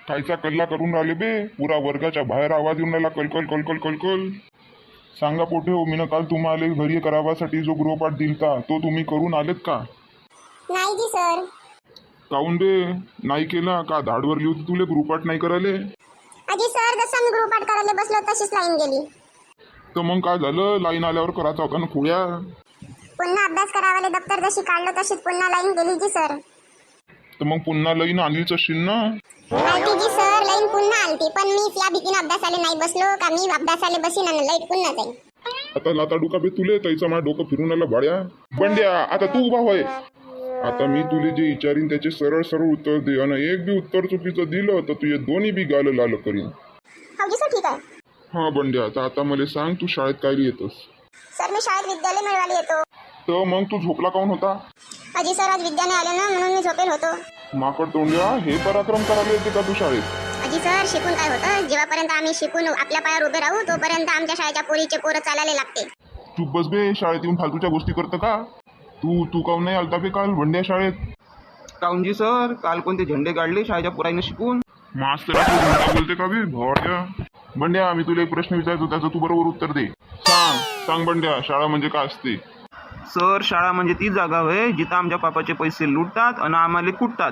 कायचा कल्ला करून राहिले बे? पुरा वर्गाच्या बाहेर आवाज येऊन राहिला, कलकल कलकल कलकल. सांगा पोटे हो, मी काल तुम्हाला घरी करावासाठी जो गृहपाठ दिलता तो तुम्ही करून आलेत का? नाही जी सर. काऊन बे नाही केला का? धाडवर लिहू तुले गृहपाठ नाही करायले? अजी सर, जसं मी गृहपाठ करायला बसलो तशीच लाईन गेली. तर मग काय झालं? लाईन आल्यावर करायचा होता ना खोड्या. पुन्हा अभ्यास करावाले दप्तर जशी काढलं तशीच पुन्हा लाईन गेली जी सर. तर मग पुन्हा लाईन आलीच असशील ना? आलती जी सर, लाईन पुन्हा आलती, पण मी या भीतीने अभ्यासाला नाही बसलो का मी अभ्यासाला बसीन आणि लाईट पुन्हा जाईल. आता लाता डोका बे तुले, त्याचं माझं डोकं फिरून आलं भाड्या. बंड्या, आता तू उभा होय. आता मी तुले जे विचारीन त्याचे सरळ सरळ उत्तर दे, आणि एक बी उत्तर चुकीचं दिलं तर तुझे दोन्ही बी गाल लाल करीन. हो जी सर, ठीक आहे. हा बंड्या, आता मला सांग, तू शाळेत काय येतोस? सर, मी शाळेत विद्यालय मिळवायला येतो. तर मग तू झोपला काऊन होता? अजी सर, आज विद्याने आले ना म्हणून मी झोपेल होतो. माकड तोंड्या, हे पराक्रम करायला येते का तू शाळेत? अजी सर, शिकून काय होतं? जेव्हापर्यंत आम्ही शिकून आपल्या पायावर उभे राहू तोपर्यंत आमच्या शाळेच्या पोरीचे पोरं चालायला लागते. चुप बस बे, शाळेत येऊन फालतूच्या गोष्टी करतं का? तू काऊन नाही आलता बे काल बंड्या शाळेत? काऊनजी सर, काल कोणते झेंडे काढले शाळेच्या पोराईनं शिकून? मास्तर बोलते का बे भाड्या? बंड्या, मी तुला एक प्रश्न विचारतो, त्याचं तू बरोबर उत्तर दे. सांग बंड्या, शाळा म्हणजे काय असते? सर, शाळा म्हणजे ती जागा होय जिथं आमच्या बापाचे पैसे लुटतात आणि आम्हाला कुटतात.